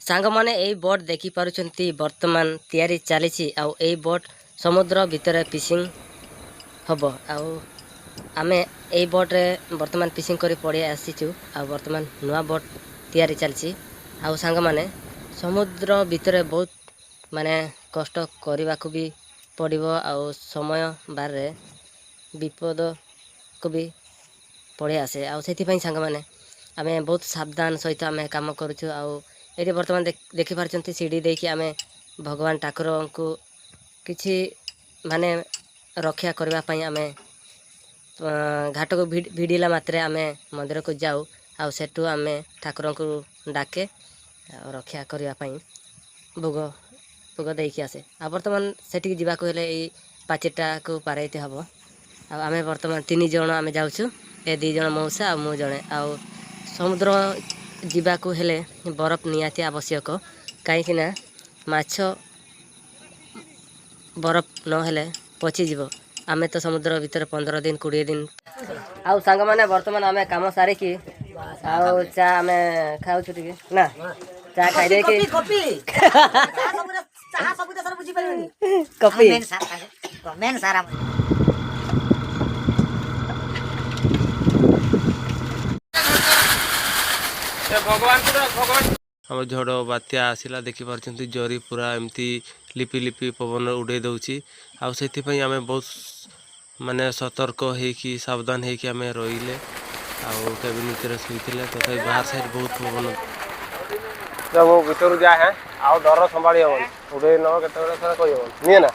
सांग माने एई बोट देखि पारुछंती वर्तमान तैयारी चली आई बोट समुद्र भितर फिशिंग हम आमे एई बोट रे वर्तमान फिशिंग करी पड़े आसीचु आ वर्तमान नुआ बोट तैयारी चलची आ सांग माने समुद्र भितर बहुत माने कष्ट करने को भी पड़ो आ समय बार विपद को भी पड़े आसे आउ सांग माने आमे बहुत सावधान सहित आमे काम करूछु आउ ये बर्तमान देखि पारछंती सीढ़ी देकी आमे भगवान ठाकुर को किछि माने रक्षा करबा पई आमे घाट को भिड़िला मात्रे आमे मंदिर को जाऊ आ सेटू आमे ठाकुर को डाके रक्षा करबा पई भोग भोग देकी आसे आ बर्तमान सेठी जीवा को हेले ए पाचेटा को पारैते हबो आ आमे बर्तमान 3 जण आमे जाउछु ए 2 जण मौसा आ मु जणे आ समुद्र जीवा को हेले बरफ निहाती आवश्यक कहीं माछ बरफ न हेले पचिज आमे तो समुद्र भीतर 15 दिन 20 दिन आउ सांग माने वर्तमान आमे काम सारे की आउ चा आमे खाउछु टिके ना चा खाइ दे की कॉफी चाहा सब सर बुझी परबनी कॉफी मेन सारा भगवान हम झड़ बात्या आसला देखिपार जरी पूरा एमती लिपि लिपि पवन उड़े दौची आउ आमे बहुत माने सतर्क होकि सावधान होकि आमे रहिले आउ केबिन भितर शुईले तथा बाहर साइड बहुत पवन जब वो भीतर जाए आउ डर संभाली हम उड़े न केतरा कहि हम निए ना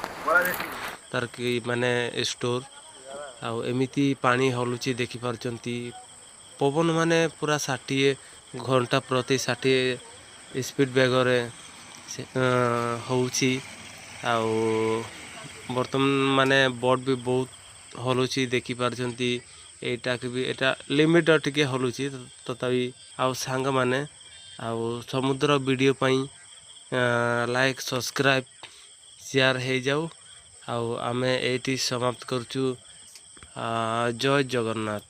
तार कि माने स्टोर आउ एमिति पानी हलुची देखिपार पवन माने पूरा 60 घंटा प्रति 60 स्पीड बेगरे होउची आउ बर्तमान माने बोट भी बहुत हलुची देखि पारछंती एटा के भी एटा लिमिट टिके हलुची तथापि आउ सांग माने आउ समुद्र वीडियो पई लाइक सब्सक्राइब शेयर हे जाऊ आउ आमे एटी समाप्त करछु जय जगन्नाथ।